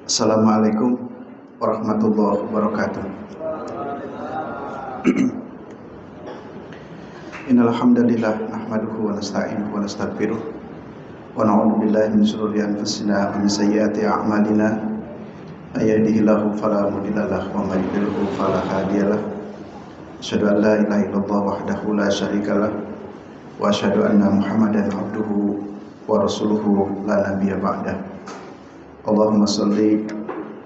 Assalamualaikum warahmatullahi wabarakatuh. Innal hamdalillah nahmaduhu wa nasta'inuhu wa nastaghfiruh wa na'udzu billahi min shururi anfusina wa min sayyiati a'malina. May yahdihillahu fala mudilla lahu wa may yudlil fala hadiya lahu. Asyhadu an la ilaha illallah wahdahu la syarika lahu wa asyhadu anna Muhammadan abduhu wa rasuluhu la nabiyya ba'dah. Allahumma salli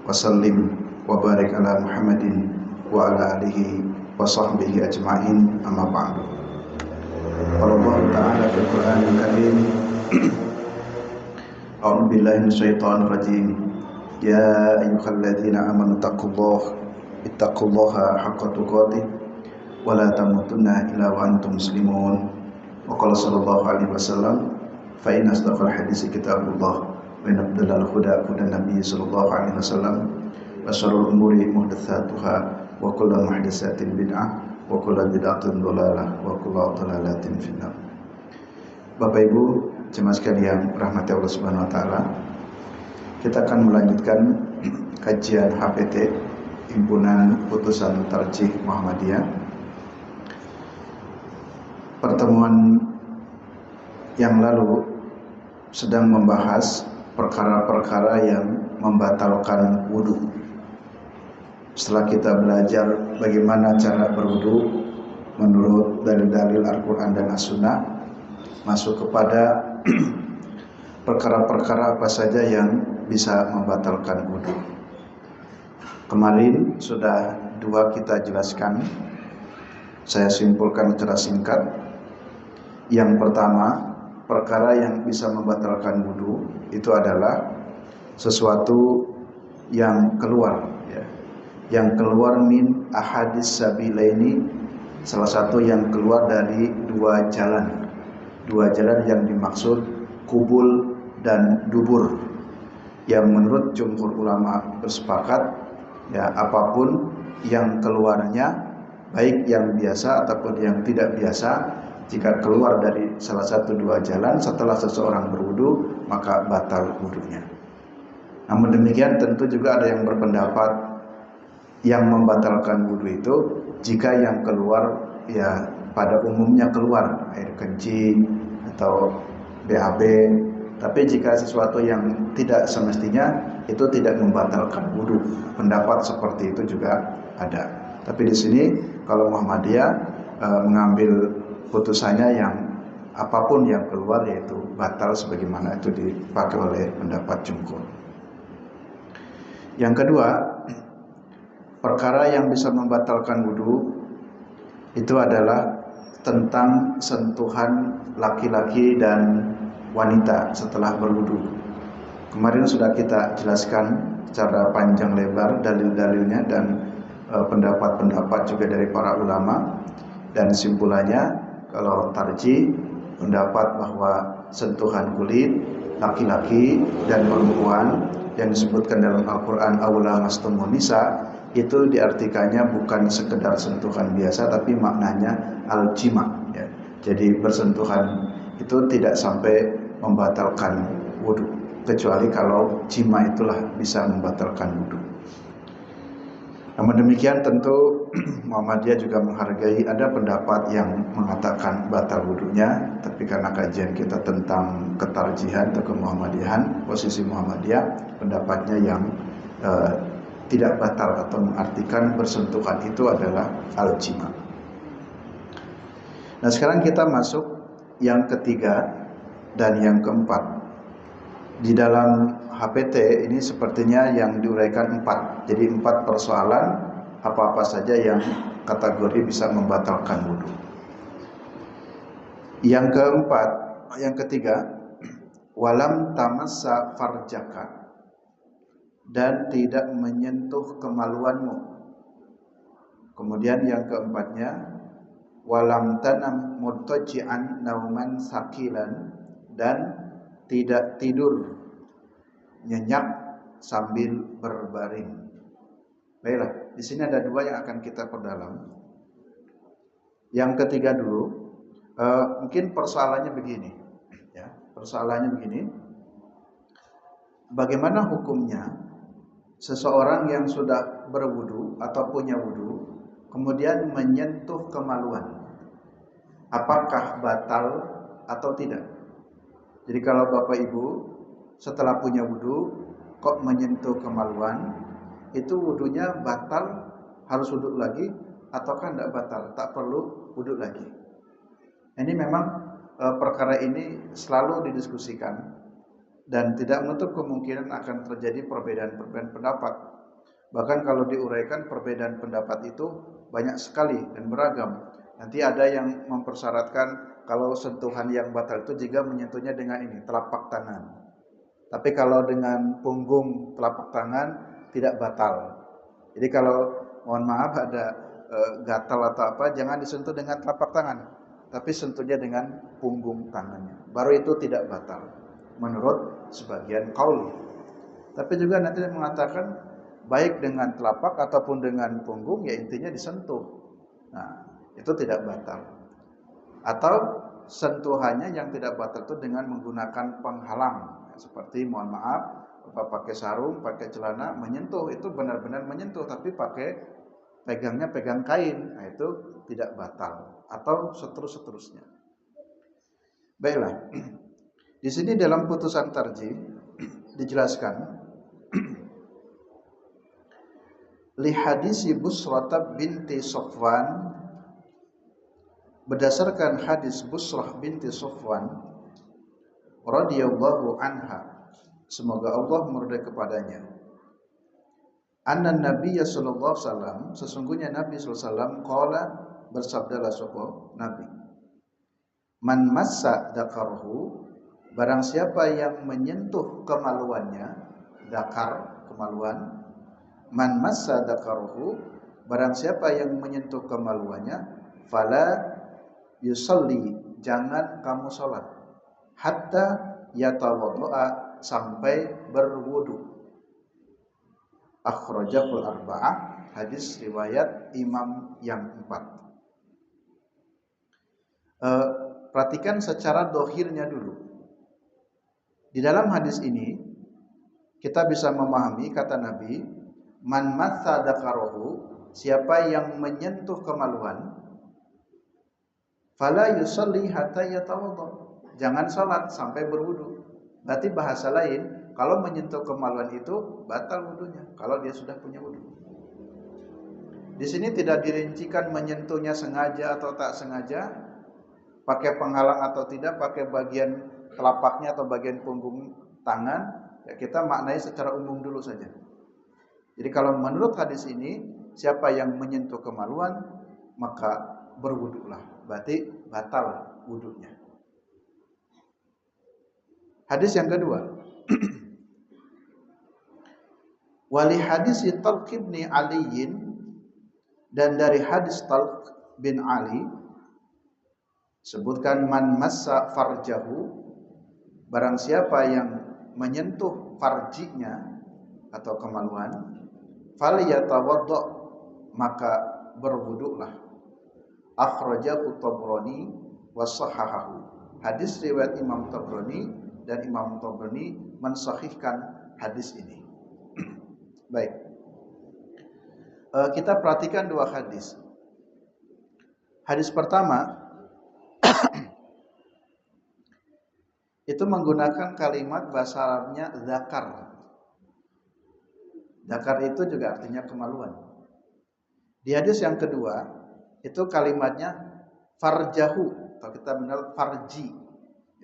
wa sallim wa barik ala Muhammadin wa ala alihi wa sahbihi ajma'in, amma ba'du. Allah Ta'ala fil Qur'anil Karim, a'udzu billahi minasyaitonir rajim. Ya ayyuhalladzina amanu ittaqullaha haqqa tuqatih wa la tamutunna illa wa antum muslimun. Wa qala sallallahu alaihi wasallam, fa inna asdaqal haditsi kitabullah wa inna afdalal huda hudan nabiy sallallahu alaihi wasallam wa syarrul umuri muhdatsatuha wa kullu muhdatsatin bid'ah wa kullu bid'atin dhalalah wa kullu dhalalatin finnar. Bapak Ibu jemaah sekalian rahmati Allah Subhanahu wa taala, kita akan melanjutkan kajian HPT Himpunan Putusan Tarjih Muhammadiyah. Pertemuan yang lalu sedang membahas perkara-perkara yang membatalkan wudu. Setelah kita belajar bagaimana cara berwudu menurut dalil-dalil Al-Quran dan As-Sunnah, masuk kepada perkara-perkara apa saja yang bisa membatalkan wudu. Kemarin sudah dua kita jelaskan, saya simpulkan secara singkat. Yang pertama, perkara yang bisa membatalkan wudu itu adalah sesuatu yang keluar, yang keluar min ahadis sabilaini, salah satu yang keluar dari dua jalan yang dimaksud kubul dan dubur, yang menurut jumhur ulama bersepakat apapun yang keluarnya, baik yang biasa ataupun yang tidak biasa, jika keluar dari salah satu dua jalan setelah seseorang berwudu, maka batal wudunya. Namun demikian tentu juga ada yang berpendapat yang membatalkan wudu itu jika yang keluar pada umumnya keluar air kencing atau BAB, tapi jika sesuatu yang tidak semestinya itu tidak membatalkan wudu. Pendapat seperti itu juga ada. Tapi di sini kalau Muhammadiyah mengambil putusannya yang apapun yang keluar yaitu batal, sebagaimana itu dipakai oleh pendapat jumhur. Yang kedua, perkara yang bisa membatalkan wudu itu adalah tentang sentuhan laki-laki dan wanita setelah berwudu. Kemarin sudah kita jelaskan secara panjang lebar dalil-dalilnya dan pendapat-pendapat juga dari para ulama, dan simpulannya kalau tarjih pendapat bahwa sentuhan kulit laki-laki dan perempuan yang disebutkan dalam Al-Quran aula mastumun nisa, itu diartikannya bukan sekedar sentuhan biasa, tapi maknanya al-jima, Jadi bersentuhan itu tidak sampai membatalkan wudu, kecuali kalau jima itulah bisa membatalkan wudu. Namun demikian tentu Muhammadiyah juga menghargai ada pendapat yang mengatakan batal wudunya, tapi karena kajian kita tentang ketarjihan atau kemuhammadiyahan, posisi Muhammadiyah pendapatnya yang tidak batal atau mengartikan bersentuhan itu adalah al-jima. Nah sekarang kita masuk yang ketiga dan yang keempat. Di dalam HPT ini sepertinya yang diuraikan 4. Jadi 4 persoalan apa-apa saja yang kategori bisa membatalkan wudu. Yang ketiga, walam tamassa farjaka, dan tidak menyentuh kemaluanmu. Kemudian yang keempatnya, walam tanam muttaji'an nauman sakilan, dan tidak tidur nyenyak sambil berbaring. Baiklah, di sini ada dua yang akan kita perdalam. Yang ketiga dulu, mungkin persoalannya begini, Persoalannya begini. bagaimana hukumnya seseorang yang sudah berwudu atau punya wudu kemudian menyentuh kemaluan, apakah batal atau tidak? Jadi kalau Bapak Ibu setelah punya wudu kok menyentuh kemaluan, itu wudunya batal, harus wudu lagi ataukah tidak batal, tak perlu wudu lagi? Ini memang perkara ini selalu didiskusikan dan tidak menutup kemungkinan akan terjadi perbedaan-perbedaan pendapat. Bahkan kalau diuraikan perbedaan pendapat itu banyak sekali dan beragam. Nanti ada yang mempersyaratkan kalau sentuhan yang batal itu jika menyentuhnya dengan ini, telapak tangan. Tapi kalau dengan punggung telapak tangan tidak batal. Jadi kalau mohon maaf ada gatal atau apa, jangan disentuh dengan telapak tangan, tapi sentuhnya dengan punggung tangannya. Baru itu tidak batal menurut sebagian qaul. Tapi juga nanti mengatakan baik dengan telapak ataupun dengan punggung, ya intinya disentuh. Nah, itu tidak batal. Atau sentuhannya yang tidak batal itu dengan menggunakan penghalang, seperti mohon maaf pakai sarung, pakai celana, menyentuh itu benar-benar menyentuh, tapi pakai pegangnya pegang kain, nah itu tidak batal. Atau seterusnya. Baiklah, di sini dalam putusan tarjih dijelaskan li hadis Busrah binti Safwan, berdasarkan hadis Busrah binti Safwan radhiyallahu anha, semoga Allah meridai kepadanya, anna Nabiyya sallallahu alaihi wasallam, sesungguhnya Nabi sallallahu alaihi wasallam qala, bersabdalah sapa Nabi, man massa dzakarahu, barang siapa yang menyentuh kemaluannya, dzakar kemaluan, man massa dzakarahu, barang siapa yang menyentuh kemaluannya, fala yusalli, jangan kamu salat, hatta yatawaddoa, sampai berwudu. Akhrajahul arba'ah, hadis riwayat imam yang 4. Perhatikan secara dohirnya dulu. Di dalam hadis ini kita bisa memahami kata Nabi, man matsa dzakarahu, siapa yang menyentuh kemaluan, fala yusalli hatta yatawadda, jangan salat sampai berwudu. Berarti bahasa lain, kalau menyentuh kemaluan itu batal wudunya kalau dia sudah punya wudu. Di sini tidak dirincikan menyentuhnya sengaja atau tak sengaja, pakai penghalang atau tidak, pakai bagian telapaknya atau bagian punggung tangan, ya kita maknai secara umum dulu saja. Jadi kalau menurut hadis ini, siapa yang menyentuh kemaluan maka berwudulah, berarti batal wudunya. Hadis yang kedua, wali hadis Talq bin Ali, dan dari hadis Talq bin Ali sebutkan man massa farjahu, barang siapa yang menyentuh farjinya atau kemaluan, falyatawadda, maka berwuduklah. Akhrajahu Tabrani wa sahahahu, hadis riwayat Imam Tabrani, dan Imam Tabrani mensahihkan hadis ini. Baik, kita perhatikan dua hadis. Hadis pertama itu menggunakan kalimat bahasa Arabnya zakar. Zakar itu juga artinya kemaluan. Di hadis yang kedua itu kalimatnya farjahu, atau kita mengenal farji.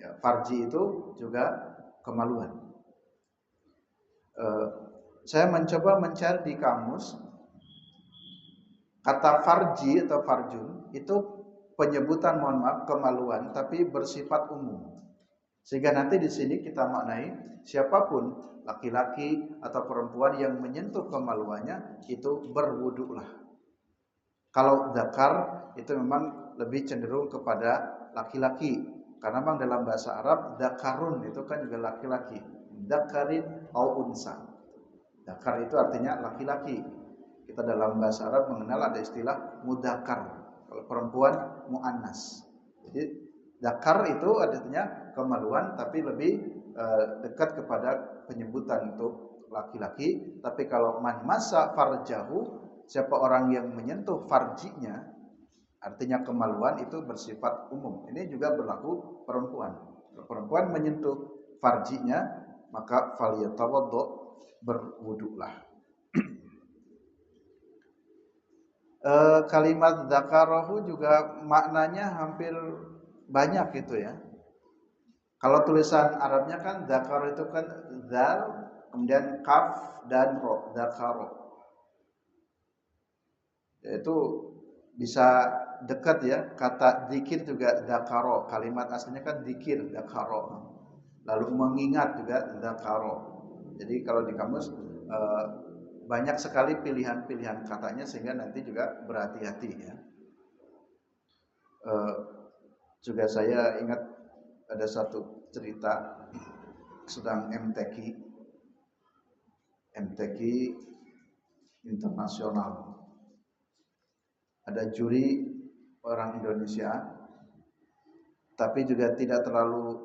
Ya, farji itu juga kemaluan. Saya mencoba mencari di kamus kata farji atau farjun itu penyebutan, mohon maaf, kemaluan tapi bersifat umum. Sehingga nanti di sini kita maknai siapapun, laki-laki atau perempuan yang menyentuh kemaluannya itu berwuduklah. Kalau zakar itu memang lebih cenderung kepada laki-laki, karena memang dalam bahasa Arab zakarun itu kan juga laki-laki, zakarin au unsa. Zakar itu artinya laki-laki. Kita dalam bahasa Arab mengenal ada istilah mudakar, kalau perempuan muannas. Jadi Dzakar itu artinya kemaluan, tapi lebih dekat kepada penyebutan untuk laki-laki. Tapi kalau man massa farjahu, siapa orang yang menyentuh farjinya, artinya kemaluan, itu bersifat umum. Ini juga berlaku perempuan. Kalau perempuan menyentuh farjinya, maka falyatawaddo, berwuduklah. Kalimat dzakarahu juga maknanya hampir banyak gitu ya. Kalau tulisan Arabnya kan dzakar itu kan dzal, kemudian kaf dan ro, dzakaro. Itu bisa dekat ya, kata dzikir juga dzakaro, kalimat aslinya kan dzikir, dzakaro. Lalu mengingat juga dzakaro. Jadi kalau di kamus banyak sekali pilihan-pilihan katanya, sehingga nanti juga berhati-hati ya. Juga saya ingat ada satu cerita sedang MTQ internasional. Ada juri orang Indonesia, tapi juga tidak terlalu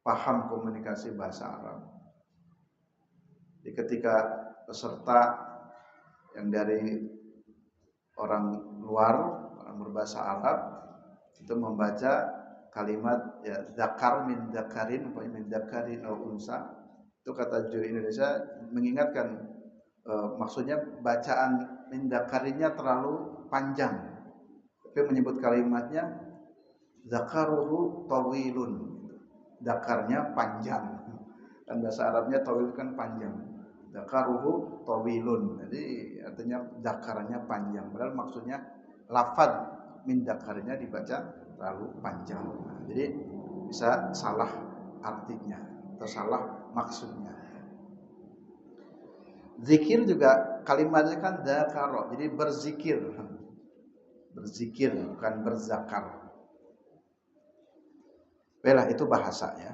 paham komunikasi bahasa Arab. Jadi ketika peserta yang dari orang luar, orang berbahasa Arab, itu membaca kalimat ya dzakar min dzakarin, min dzakarin au unsa, itu kata juri Indonesia mengingatkan maksudnya bacaan min dzakarinnya terlalu panjang, tapi menyebut kalimatnya dzakaruhu tawilun, dzakarnya panjang. Dan bahasa Arabnya tawil kan panjang, dzakaruhu tawilun, jadi artinya dzakarnya panjang, padahal maksudnya lafaz min dzakarinya dibaca terlalu panjang. Nah, jadi bisa salah artinya atau salah maksudnya. Zikir juga kalimatnya kan dzakaro, jadi berzikir. Berzikir bukan berzakar. Baiklah, itu bahasa ya.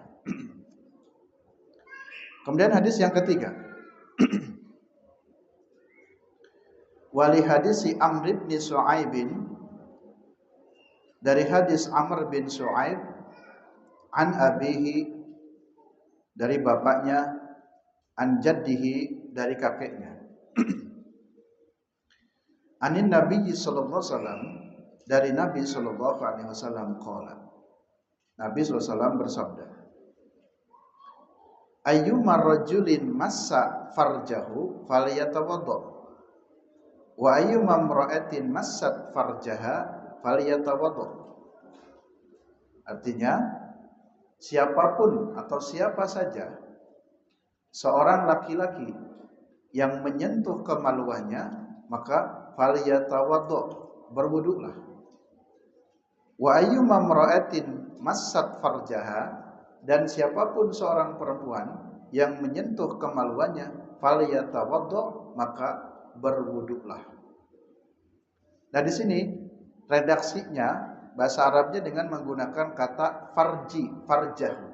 Kemudian hadis yang ketiga. Wali hadis si Amr bin Shu'aib, dari hadis Amr bin Shu'aib, an abihi, dari bapaknya, an jaddihi, dari kakeknya. Anin Nabi sallallahu alaihi wasallam, dari Nabi sallallahu alaihi wasallam qala. Nabi sallallahu alaihi wasallam bersabda, ayyuma rajulin massa farjahu falyatawaddo, wa ayyuma imra'atin massat farjaha falyatawaddo. Artinya, siapapun atau siapa saja seorang laki-laki yang menyentuh kemaluannya, maka falyatawaddo, berwuduklah. Wa ayyuma imra'atin massat farjaha, dan siapapun seorang perempuan yang menyentuh kemaluannya, falyatawaddo, maka berwuduklah. Nah, di sini redaksinya bahasa Arabnya dengan menggunakan kata farji, farjahu,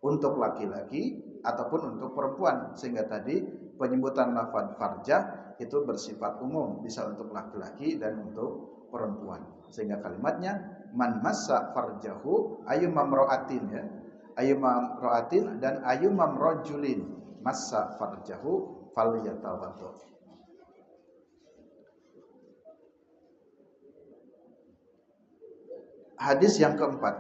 untuk laki-laki ataupun untuk perempuan, sehingga tadi penyebutan lafaz farjah itu bersifat umum, bisa untuk laki-laki dan untuk perempuan. Sehingga kalimatnya man massa farjahu ayyuma imra'atin ya, ayyuma imra'atin dan ayyuma rajulin massa farjahu falyatawaddo. Hadis yang keempat.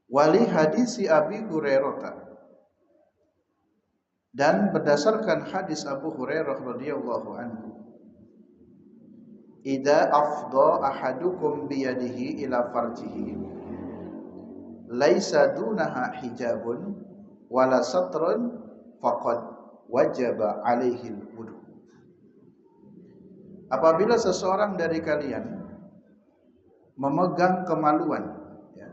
Wali hadis Abi Hurairah, dan berdasarkan hadis Abu Hurairah radhiyallahu anhu, idza afdha ahadukum biyadihi ila farjihi laisa dunaha hijabun wala satrun faqad wajaba alaihi wudu. Apabila seseorang dari kalian memegang kemaluan ya.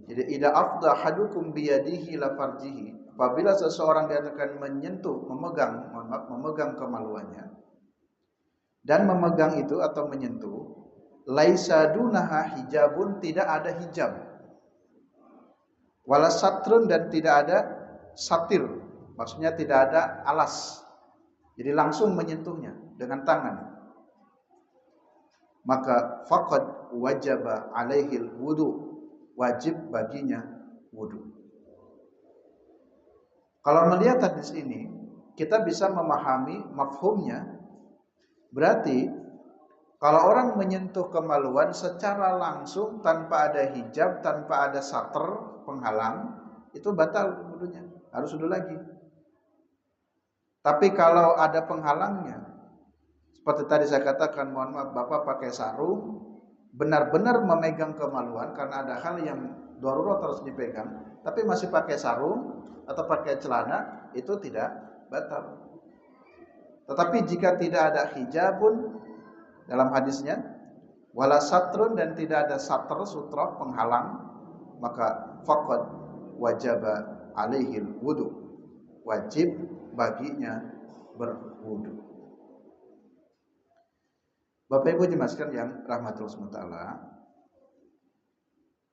Jadi idza afdha ahadukum biyadihi ila farjihi, apabila seseorang dinyatakan menyentuh, memegang kemaluannya, dan memegang itu atau menyentuh, laisa dunaha hijabun, tidak ada hijab, wala satrun, dan tidak ada satir, maksudnya tidak ada alas, jadi langsung menyentuhnya dengan tangan, maka faqad wajaba alaihil wudu, wajib baginya wudu. Kalau melihat hadis ini, kita bisa memahami mafhumnya. Berarti kalau orang menyentuh kemaluan secara langsung tanpa ada hijab, tanpa ada sater penghalang, itu batal wudunya, harus wudu lagi. Tapi kalau ada penghalangnya, seperti tadi saya katakan, mohon maaf, Bapak pakai sarung, benar-benar memegang kemaluan karena ada hal yang darurat harus dipegang, tapi masih pakai sarung atau pakai celana, itu tidak batal. Tetapi jika tidak ada hijabun, dalam hadisnya wala satrun, dan tidak ada satr, sutra penghalang, maka faqad wajaba alaihil wudu, wajib baginya berwudu. Bapak Ibu jemaskan yang rahmatullah SWT,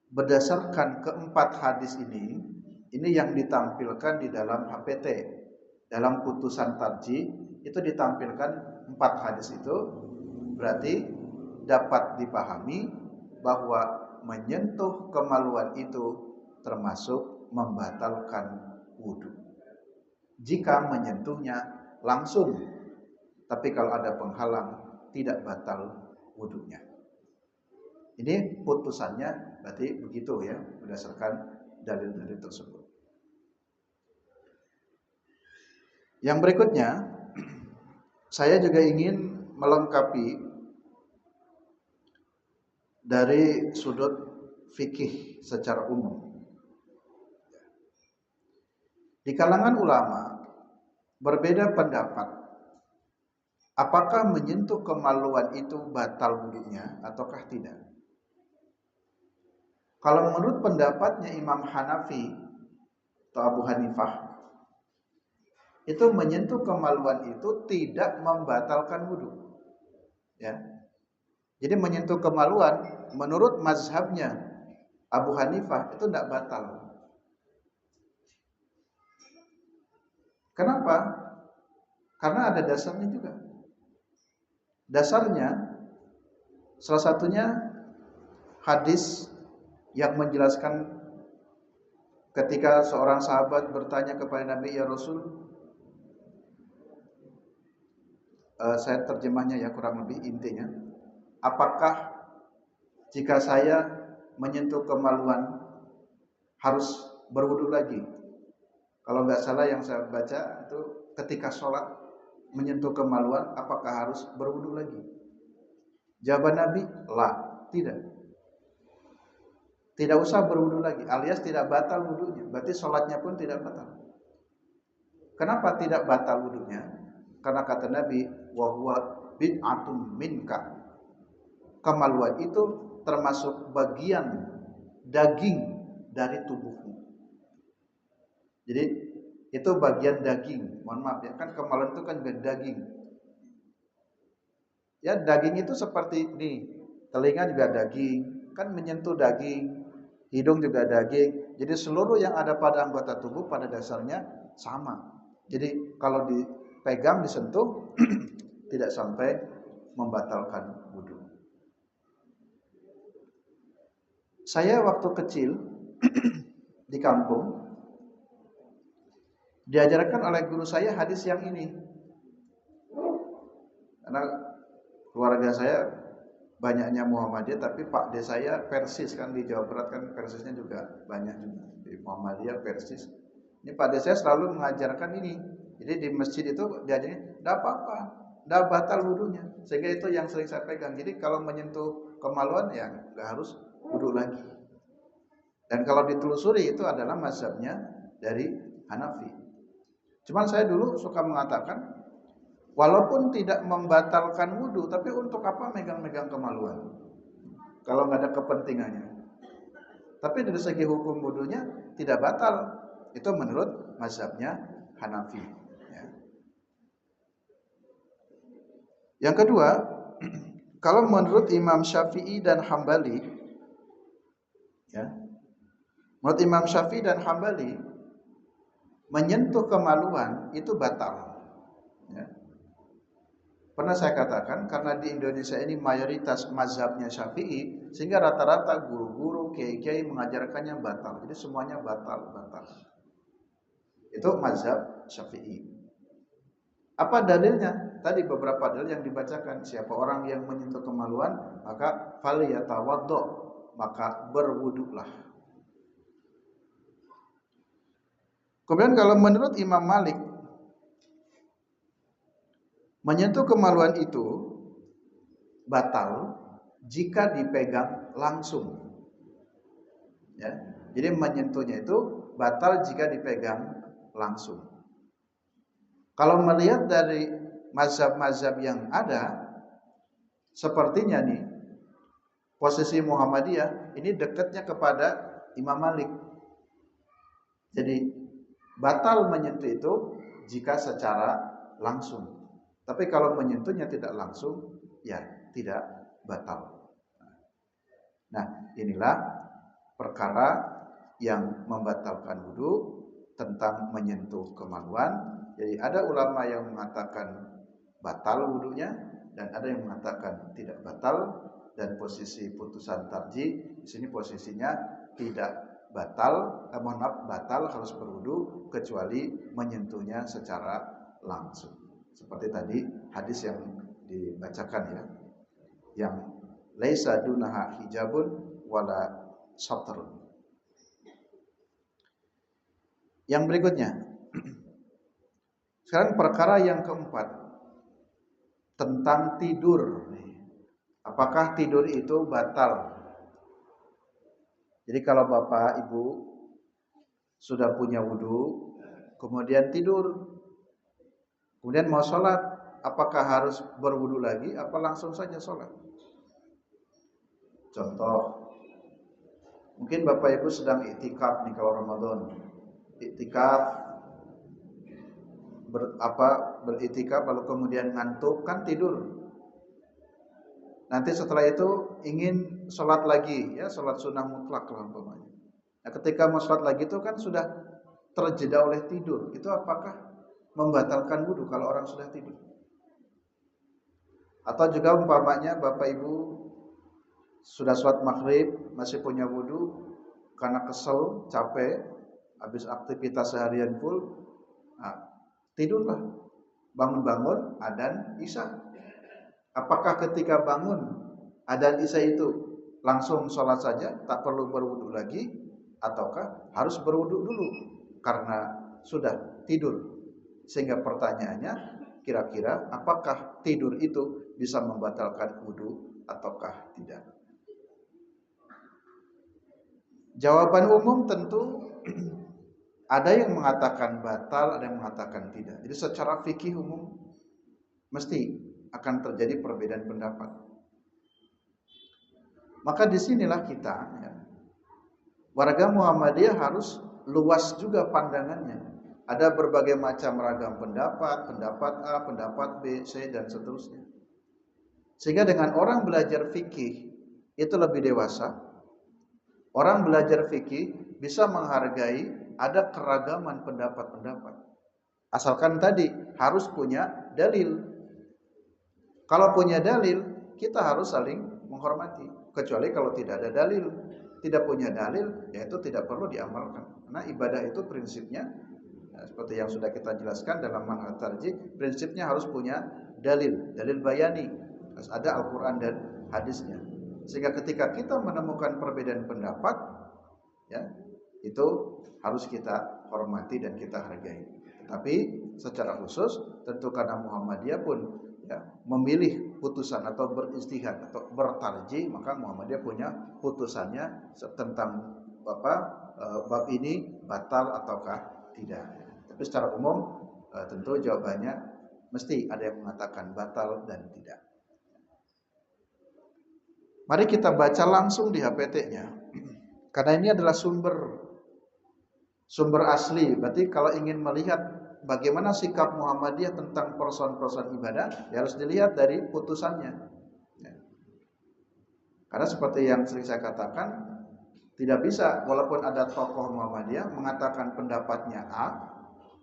berdasarkan keempat hadis ini yang ditampilkan di dalam HPT, dalam putusan tarjih itu ditampilkan 4 hadis itu, berarti dapat dipahami bahwa menyentuh kemaluan itu termasuk membatalkan wudu jika menyentuhnya langsung. Tapi kalau ada penghalang, tidak batal wudunya. Ini putusannya berarti begitu ya, berdasarkan dalil-dalil tersebut. Yang berikutnya, saya juga ingin melengkapi dari sudut fikih secara umum. Di kalangan ulama berbeda pendapat apakah menyentuh kemaluan itu batal wudunya ataukah tidak. Kalau menurut pendapatnya Imam Hanafi atau Abu Hanifah, itu menyentuh kemaluan itu tidak membatalkan wudu. Ya. Jadi menyentuh kemaluan menurut mazhabnya Abu Hanifah itu tidak batal. Kenapa? Karena ada dasarnya juga. Dasarnya salah satunya hadis yang menjelaskan ketika seorang sahabat bertanya kepada Nabi, ya Rasul, saya terjemahnya ya kurang lebih intinya, apakah jika saya menyentuh kemaluan harus berwudu lagi? Kalau nggak salah yang saya baca itu ketika sholat menyentuh kemaluan apakah harus berwudu lagi? Jawaban Nabi, la, tidak. Tidak usah berwudu lagi, alias tidak batal wudunya. Berarti sholatnya pun tidak batal. Kenapa tidak batal wudunya? Karena kata Nabi, wa huwa bid'atun minka. Kemaluan itu termasuk bagian daging dari tubuhmu. Jadi itu bagian daging. Mohon maaf ya, kan kemaluan itu kan daging. Ya, daging itu seperti ini, telinga juga daging, kan menyentuh daging, hidung juga daging. Jadi seluruh yang ada pada anggota tubuh pada dasarnya sama. Jadi kalau dipegang, disentuh tidak sampai membatalkan wudu. Saya waktu kecil di kampung diajarkan oleh guru saya hadis yang ini. Karena keluarga saya banyaknya Muhammadiyah, tapi Pak D saya Persis, kan di Jawa Barat kan Persisnya juga banyak juga. Di Muhammadiyah Persis. Ini Pak D saya selalu mengajarkan ini. Jadi di masjid itu diajarin, tidak apa-apa, tidak batal wudunya. Sehingga itu yang sering saya pegang. Jadi kalau menyentuh kemaluan ya nggak harus wudu lagi. Dan kalau ditelusuri itu adalah mazhabnya dari Hanafi. Cuman saya dulu suka mengatakan, walaupun tidak membatalkan wudu, tapi untuk apa megang-megang kemaluan? Kalau nggak ada kepentingannya. Tapi dari segi hukum wudunya tidak batal. Itu menurut mazhabnya Hanafi. Ya. Yang kedua, kalau menurut Imam Syafi'i dan Hambali, ya, menurut Imam Syafi'i dan Hambali, menyentuh kemaluan itu batal. Ya. Pernah saya katakan, karena di Indonesia ini mayoritas mazhabnya Syafi'i, sehingga rata-rata guru-guru, kiai-kiai mengajarkannya batal. Jadi semuanya batal. Itu mazhab Syafi'i. Apa dalilnya? Tadi beberapa dalil yang dibacakan. Siapa orang yang menyentuh kemaluan, maka falyatawaddo, maka berwuduklah. Kemudian kalau menurut Imam Malik, menyentuh kemaluan itu batal jika dipegang langsung. Ya. Jadi menyentuhnya itu batal jika dipegang langsung. Kalau melihat dari mazhab-mazhab yang ada, sepertinya nih posisi Muhammadiyah ini dekatnya kepada Imam Malik. Jadi batal menyentuh itu jika secara langsung. Tapi kalau menyentuhnya tidak langsung, ya tidak batal. Nah, inilah perkara yang membatalkan wudu tentang menyentuh kemaluan. Jadi ada ulama yang mengatakan batal wudunya dan ada yang mengatakan tidak batal, dan posisi putusan tarjih di sini posisinya tidak batal, batal harus berwudu kecuali menyentuhnya secara langsung. Seperti tadi hadis yang dibacakan ya, yang laisa dunaha hijabun wala satrun. Yang berikutnya, sekarang perkara yang keempat tentang tidur. Apakah tidur itu batal? Jadi kalau Bapak Ibu sudah punya wudu, kemudian tidur, kemudian mau sholat, apakah harus berwudu lagi? Apa langsung saja sholat? Contoh, mungkin Bapak Ibu sedang iktikaf nih kalau Ramadan, iktikaf beriktikaf lalu kemudian ngantuk, kan tidur. Nanti setelah itu ingin sholat lagi, ya sholat sunnah mutlak lah umpamanya. Nah, ketika mau sholat lagi itu kan sudah terjeda oleh tidur. Itu apakah membatalkan wudu kalau orang sudah tidur? Atau juga umpamanya Bapak Ibu sudah sholat maghrib masih punya wudu karena kesel, capek, habis aktivitas seharian full, nah, tidurlah. Bangun-bangun adzan isya. Apakah ketika bangun adzan isya itu langsung sholat saja, tak perlu berwudu lagi, ataukah harus berwudu dulu karena sudah tidur? Sehingga pertanyaannya, kira-kira apakah tidur itu bisa membatalkan wudu ataukah tidak? Jawaban umum tentu ada yang mengatakan batal, ada yang mengatakan tidak. Jadi secara fikih umum mesti akan terjadi perbedaan pendapat. Maka disinilah kita, ya, warga Muhammadiyah harus luas juga pandangannya. Ada berbagai macam ragam pendapat, pendapat A, pendapat B, C, dan seterusnya. Sehingga dengan orang belajar fikih itu lebih dewasa, orang belajar fikih bisa menghargai ada keragaman pendapat-pendapat. Asalkan tadi harus punya dalil. Kalau punya dalil, kita harus saling menghormati. Kecuali kalau tidak ada dalil, tidak punya dalil, ya itu tidak perlu diamalkan. Karena ibadah itu prinsipnya, seperti yang sudah kita jelaskan dalam manhaj tarjih, prinsipnya harus punya dalil, dalil bayani. Harus ada Al-Quran dan hadisnya. Sehingga ketika kita menemukan perbedaan pendapat, ya itu harus kita hormati dan kita hargai. Tapi secara khusus, tentu karena Muhammadiyah pun ya, memilih putusan atau beristihad atau bertarjih, maka Muhammadiyah punya putusannya tentang bab ini batal ataukah tidak. Tapi secara umum tentu jawabannya mesti ada yang mengatakan batal dan tidak. Mari kita baca langsung di HPT-nya. Karena ini adalah sumber asli. Berarti kalau ingin melihat bagaimana sikap Muhammadiyah tentang persoalan-persoalan ibadah, ya harus dilihat dari putusannya. Ya. Karena seperti yang sering saya katakan, tidak bisa walaupun ada tokoh Muhammadiyah mengatakan pendapatnya A,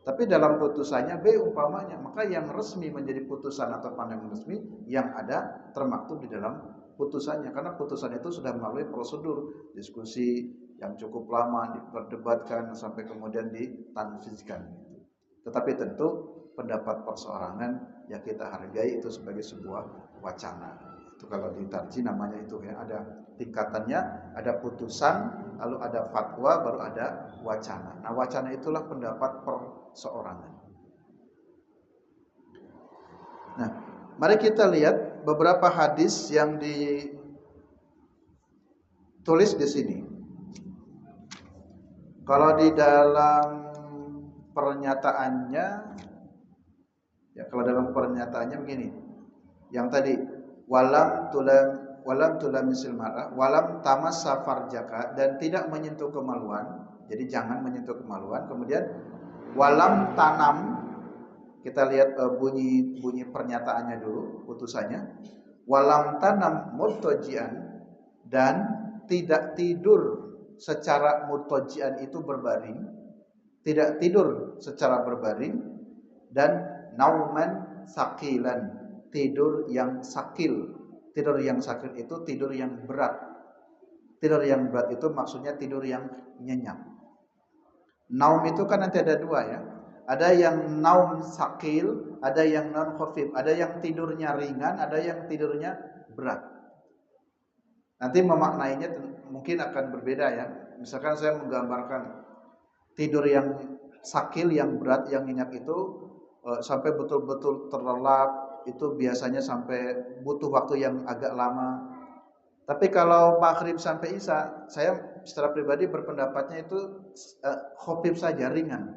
Tapi dalam putusannya B umpamanya, maka yang resmi menjadi putusan atau pandangan resmi yang ada termaktub di dalam putusannya, karena putusan itu sudah melalui prosedur diskusi yang cukup lama, diperdebatkan sampai kemudian ditanfizkan. Tetapi tentu pendapat perseorangan ya kita hargai itu sebagai sebuah wacana. Itu kalau di tarji namanya itu ya, ada tingkatannya, ada putusan, lalu ada fatwa, baru ada wacana. Nah, wacana itulah pendapat perseorangan. Nah, mari kita lihat beberapa hadis yang ditulis di sini. Kalau di dalam pernyataannya, ya kalau dalam pernyataannya begini, yang tadi walam tulam misil marah, walam tamas safar jaka, dan tidak menyentuh kemaluan, jadi jangan menyentuh kemaluan. Kemudian walam tanam, kita lihat bunyi pernyataannya dulu, putusannya. Walam tanam murtajian, dan tidak tidur secara murtajian itu berbaring, tidak tidur secara berbaring, dan nauman sakilan, tidur yang sakil. Tidur yang sakil itu tidur yang berat. Tidur yang berat itu maksudnya tidur yang nyenyak. Naum itu kan nanti ada dua ya. Ada yang naum sakil, ada yang non khafif, ada yang tidurnya ringan, ada yang tidurnya berat. Nanti memaknainya mungkin akan berbeda ya. Misalkan saya menggambarkan tidur yang sakil, yang berat, yang nyenyak itu sampai betul-betul terlelap, itu biasanya sampai butuh waktu yang agak lama. Tapi kalau maghrib sampai isya, saya secara pribadi berpendapatnya itu khafif saja, ringan.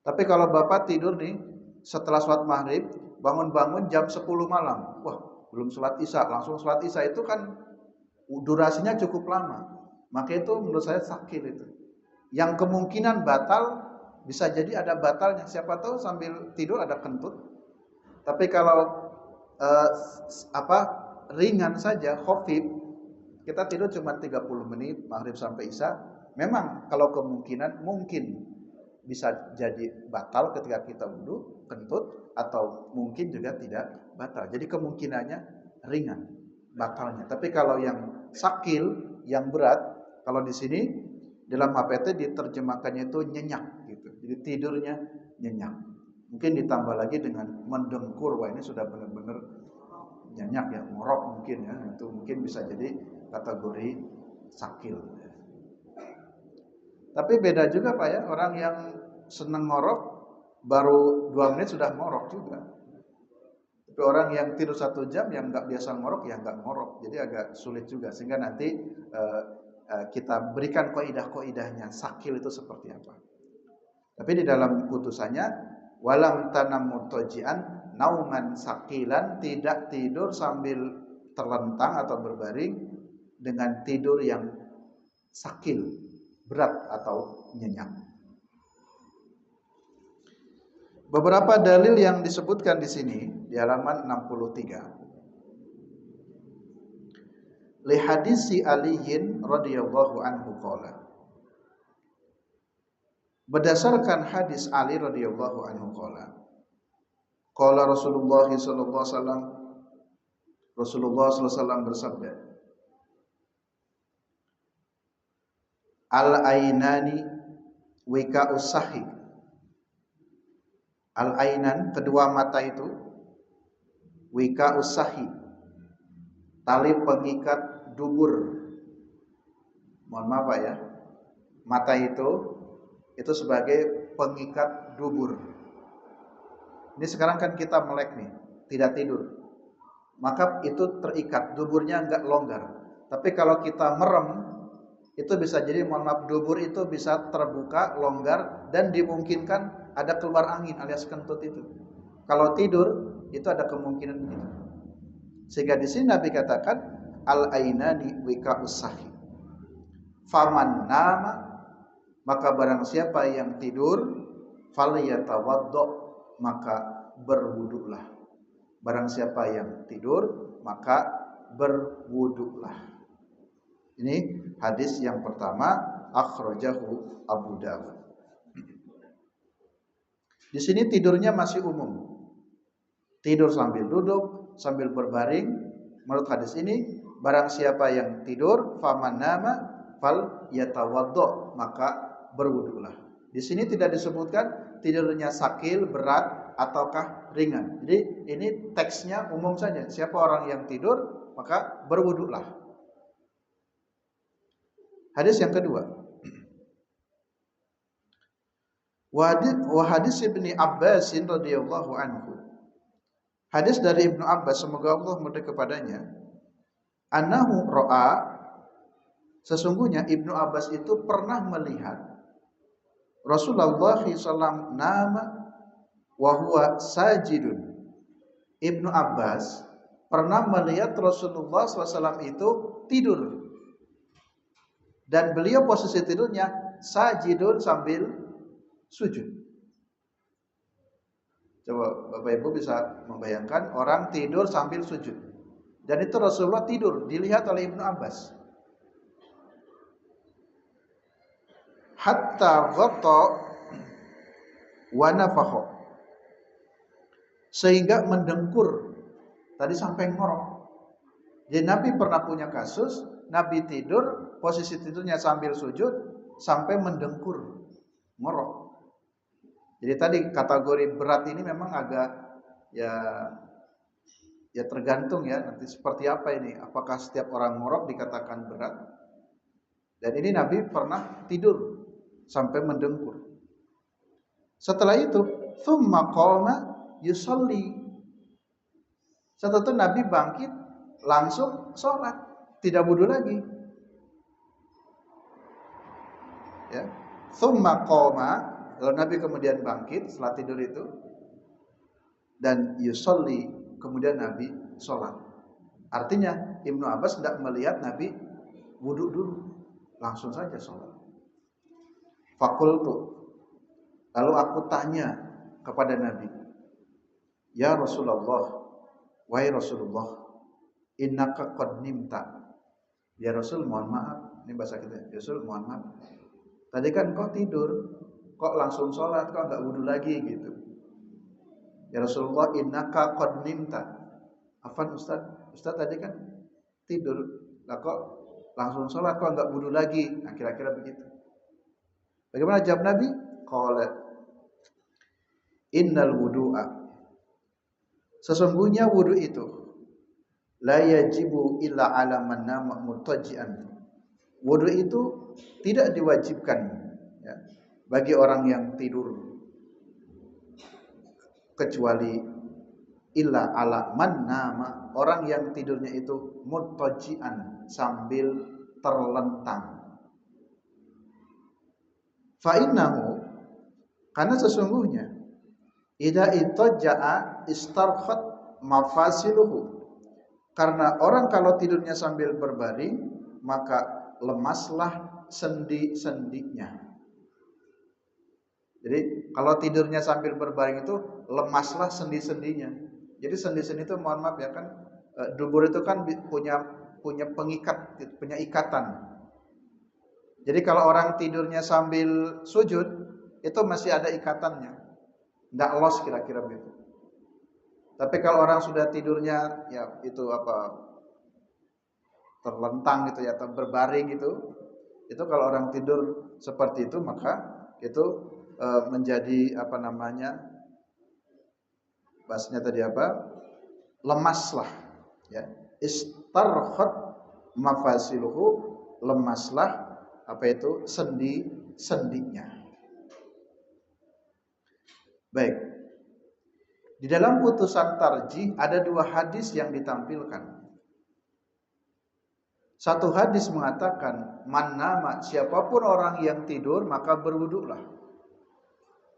Tapi kalau Bapak tidur nih setelah sholat maghrib, bangun-bangun jam 10 malam, wah belum sholat isya, langsung sholat isya, itu kan durasinya cukup lama. Maka itu menurut saya sakil itu. Yang kemungkinan batal, bisa jadi ada batalnya. Siapa tahu sambil tidur ada kentut. Tapi kalau ringan saja, khafif, kita tidur cuma 30 menit maghrib sampai isya, memang kalau kemungkinan mungkin bisa jadi batal ketika kita wudu, kentut, atau mungkin juga tidak batal. Jadi kemungkinannya ringan batalnya. Tapi kalau yang sakil, yang berat, kalau di sini dalam HPT diterjemahkannya itu nyenyak gitu. Jadi tidurnya nyenyak. Mungkin ditambah lagi dengan mendengkur, wah ini sudah benar-benar nyenyak ya, ngorok mungkin ya. Itu mungkin bisa jadi kategori sakil. Tapi beda juga Pak ya, orang yang seneng ngorok baru 2 menit sudah ngorok juga. Tapi orang yang tidur 1 jam yang nggak biasa ngorok ya nggak ngorok. Jadi agak sulit juga, sehingga nanti kita berikan kaidah-kaidahnya sakil itu seperti apa. Tapi di dalam putusannya walam tanam murtajian nauman sakilan, tidak tidur sambil terlentang atau berbaring dengan tidur yang sakil, berat atau nyenyak. Beberapa dalil yang disebutkan di sini di halaman 63. Li hadisi Aliin radhiyallahu anhu qala. Berdasarkan hadis Ali radhiyallahu anhu qala. Qala Rasulullah sallallahu alaihi wasallam, Rasulullah sallallahu alaihi wasallam bersabda, Al-ainani wika'us sahih. Al-ainan, kedua mata itu, wika'us sahih, tali pengikat dubur. Mohon maaf Pak ya, mata itu sebagai pengikat dubur. Ini sekarang kan kita melek nih, tidak tidur, maka itu terikat, duburnya enggak longgar. Tapi kalau kita merem, itu bisa jadi, mohon maaf, dubur itu bisa terbuka, longgar, dan dimungkinkan ada keluar angin alias kentut itu. Kalau tidur, itu ada kemungkinan begitu. Sehingga di sini Nabi katakan, al-ainani wika'us sahih. Faman nama, maka barang siapa yang tidur, falyatawaddo, maka berwuduklah. Barang siapa yang tidur, maka berwuduklah. Ini hadis yang pertama, akhrajahu Abu Dawud. Di sini tidurnya masih umum. Tidur sambil duduk, sambil berbaring. Menurut hadis ini, barang siapa yang tidur, faman nama fal yatawaddo, maka berwudulah. Di sini tidak disebutkan tidurnya sakil, berat, ataukah ringan. Jadi ini teksnya umum saja. Siapa orang yang tidur, maka berwudulah. Hadis yang kedua. Wa hadis Ibnu Abbas radhiyallahu anhu. Hadis dari Ibnu Abbas, semoga Allah merdeka kepadanya. Annahu ra'a, sesungguhnya Ibnu Abbas itu pernah melihat Rasulullah SAW nama wa huwa sajidun. Ibnu Abbas pernah melihat Rasulullah SAW itu tidur, dan beliau posisi tidurnya sajidun, sambil sujud. Coba Bapak Ibu bisa membayangkan orang tidur sambil sujud. Dan itu Rasulullah tidur, dilihat oleh Ibnu Abbas. Hatta ghatta wa nafakha, sehingga mendengkur. Tadi sampai ngorok. Jadi Nabi pernah punya kasus, Nabi tidur, posisi tidurnya sambil sujud, sampai mendengkur, ngorok. Jadi tadi kategori berat ini memang agak ya tergantung ya nanti seperti apa ini. Apakah setiap orang ngorok dikatakan berat? Dan ini Nabi pernah tidur sampai mendengkur. Setelah itu, thumma qama yusalli. Setelah itu Nabi bangkit langsung sholat, tidak wudu lagi. Ya, thumma qama. Lalu Nabi kemudian bangkit setelah tidur itu, dan yusolli, kemudian Nabi sholat. Artinya Ibnu Abbas tidak melihat Nabi wudhu dulu, langsung saja sholat. Fakultu, lalu aku tanya kepada Nabi, ya Rasulullah, wahai Rasulullah, innaka qad nimta. Ya Rasul, mohon maaf, ini bahasa kita, ya Rasul mohon maaf, tadi kan kau tidur, kok langsung sholat, kok enggak wudu lagi gitu. Ya Rasulullah, innaka qad nimta. Afan Ustaz tadi kan tidur, lah kok langsung sholat, kok enggak wudu lagi. Nah, kira-kira begitu. Bagaimana jawab Nabi? Qala innal wudu'a, sesungguhnya wudu itu la yajibu illa ala man nama mutajian. Wudu itu tidak diwajibkan ya, bagi orang yang tidur, kecuali illa ala man nama, orang yang tidurnya itu mutajian, sambil terlentang. Fa innahu, karena sesungguhnya idza ittaja'a istarkhat mafasiluhu, karena orang kalau tidurnya sambil berbaring maka lemaslah sendi-sendinya. Jadi kalau tidurnya sambil berbaring itu lemaslah sendi-sendinya. Jadi sendi-sendi itu, mohon maaf ya kan, dubur itu kan punya pengikat, punya ikatan. Jadi kalau orang tidurnya sambil sujud itu masih ada ikatannya, nggak los kira-kira begitu. Tapi kalau orang sudah tidurnya ya itu terlentang gitu ya, atau berbaring gitu, itu kalau orang tidur seperti itu maka itu menjadi bahasanya tadi lemaslah ya, istarkhat mafasiluhu, lemaslah sendi-sendinya. Baik, di dalam putusan tarjih ada dua hadis yang ditampilkan. Satu hadis mengatakan man nama, siapapun orang yang tidur maka berwuduklah.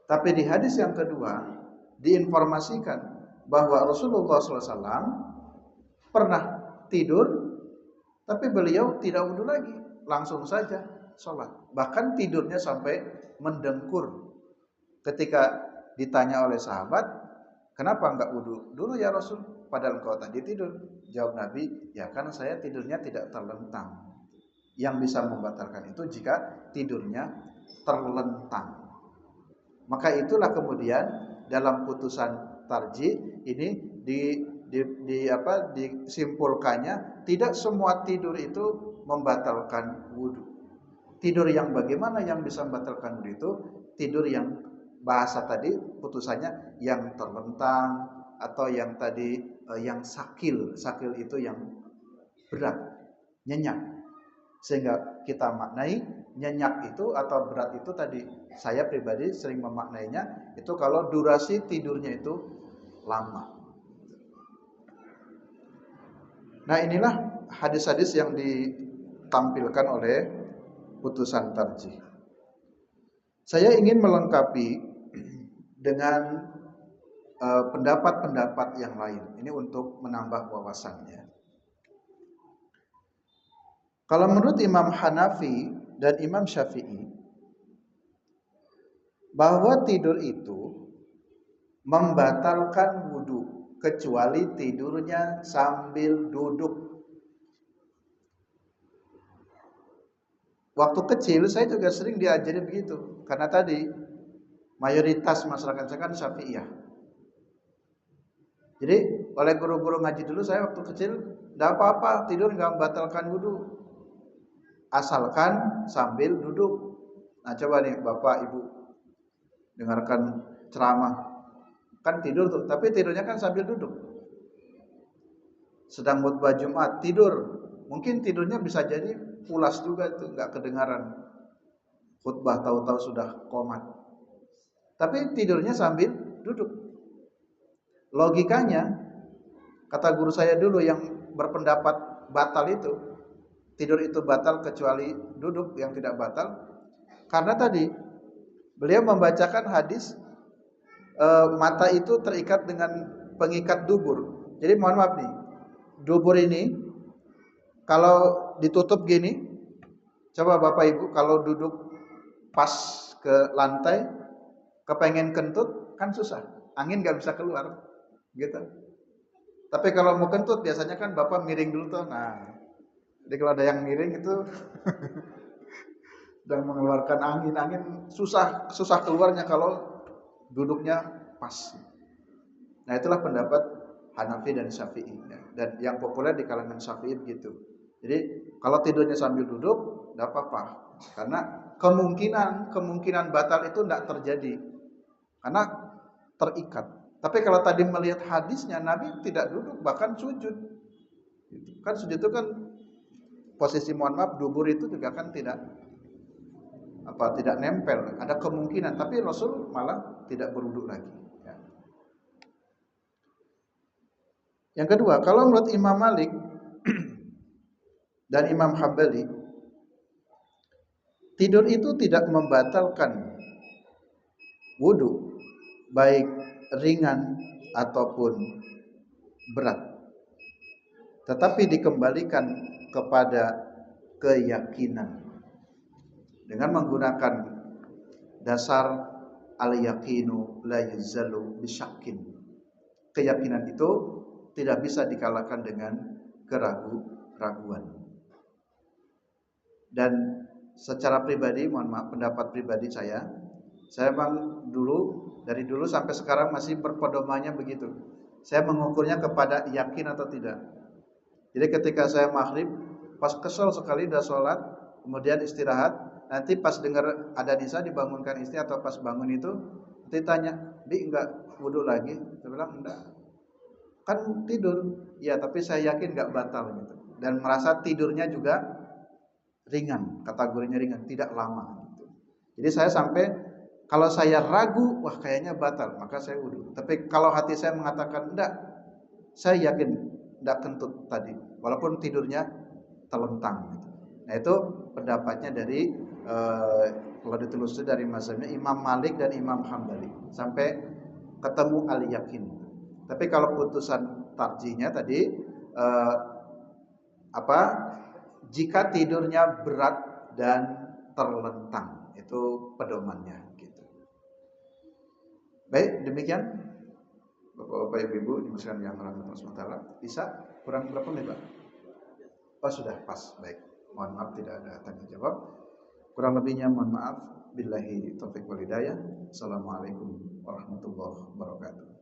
Tapi di hadis yang kedua diinformasikan bahwa Rasulullah SAW pernah tidur, tapi beliau tidak wudu lagi, langsung saja sholat. Bahkan tidurnya sampai mendengkur. Ketika ditanya oleh sahabat, kenapa enggak wudu dulu ya Rasul, padahal engkau tadi tidur? Jawab Nabi, ya karena saya tidurnya tidak terlentang. Yang bisa membatalkan itu jika tidurnya terlentang. Maka itulah kemudian dalam putusan tarjih ini disimpulkannya tidak semua tidur itu membatalkan wudu. Tidur yang bagaimana yang bisa membatalkan wudu itu? Tidur yang bahasa tadi putusannya yang terlentang atau yang tadi yang sakil itu yang berat, nyenyak. Sehingga kita maknai nyenyak itu atau berat itu tadi, saya pribadi sering memaknainya itu kalau durasi tidurnya itu lama. Nah, inilah hadis-hadis yang ditampilkan oleh putusan tarjih. Saya ingin melengkapi dengan pendapat-pendapat yang lain. Ini untuk menambah wawasannya. Kalau menurut Imam Hanafi dan Imam Syafi'i, bahwa tidur itu membatalkan wudu kecuali tidurnya sambil duduk. Waktu kecil saya juga sering diajari begitu, karena tadi mayoritas masyarakat saya kan Syafi'iyah. Jadi oleh guru-guru ngaji dulu saya waktu kecil, tidak apa-apa tidur nggak membatalkan wudu, asalkan sambil duduk. Nah coba nih Bapak Ibu dengarkan ceramah, kan tidur tuh, tapi tidurnya kan sambil duduk. Sedang khutbah Jumat tidur, mungkin tidurnya bisa jadi pulas juga itu, nggak kedengaran khutbah, tahu-tahu sudah qomat. Tapi tidurnya sambil duduk. Logikanya, kata guru saya dulu yang berpendapat batal itu, tidur itu batal kecuali duduk yang tidak batal, karena tadi beliau membacakan hadis mata itu terikat dengan pengikat dubur. Jadi mohon maaf nih, dubur ini kalau ditutup gini, coba Bapak Ibu kalau duduk pas ke lantai, kepengen kentut kan susah, angin nggak bisa keluar, gitu. Tapi kalau mau kentut biasanya kan Bapak miring dulu tuh. Nah, jadi kalau ada yang miring itu dan mengeluarkan angin susah keluarnya kalau duduknya pas. Nah, itulah pendapat Hanafi dan Syafi'i, dan yang populer di kalangan Syafi'i begitu. Jadi kalau tidurnya sambil duduk tidak apa-apa, karena kemungkinan batal itu tidak terjadi karena terikat. Tapi kalau tadi melihat hadisnya, Nabi tidak duduk, bahkan sujud. Kan sujud itu kan posisi, mohon maaf, dubur itu juga kan tidak nempel, ada kemungkinan. Tapi Rasul malah tidak berwudu lagi. Yang kedua, kalau menurut Imam Malik dan Imam Hambali, tidur itu tidak membatalkan wudu, baik ringan ataupun berat, tetapi dikembalikan kepada keyakinan dengan menggunakan dasar al-yaqinu la yuzalu bisyakin. Keyakinan itu tidak bisa dikalahkan dengan keraguan. Dan secara pribadi, mohon maaf, pendapat pribadi saya memang dari dulu sampai sekarang masih berpedomannya begitu. Saya mengukurnya kepada yakin atau tidak. Jadi ketika saya maghrib, pas kesel sekali udah sholat, kemudian istirahat, nanti pas dengar ada nisa dibangunkan istri atau pas bangun itu, nanti tanya, "Di enggak wudu lagi?" Saya bilang enggak. Kan tidur, ya tapi saya yakin nggak batal gitu, dan merasa tidurnya juga ringan, kategorinya ringan, tidak lama gitu. Jadi saya sampai kalau saya ragu, wah kayaknya batal, maka saya wudu. Tapi kalau hati saya mengatakan enggak, saya yakin enggak kentut tadi, walaupun tidurnya telentang gitu. Nah itu pendapatnya dari kalau ditelusuri dari mazhabnya Imam Malik dan Imam Hambali sampai ketemu al-yakin. Tapi kalau putusan tarjihnya tadi jika tidurnya berat dan terlentang, itu pedomannya gitu. Baik, demikian Bapak Ibu dimuliakan yang rahmat Allah. Bisa kurang berapa menit, Pak? Oh, sudah pas. Baik. Mohon maaf tidak ada tanya jawab. Kurang lebihnya mohon maaf. Billahi taufiq wal hidayah. Assalamualaikum warahmatullahi wabarakatuh.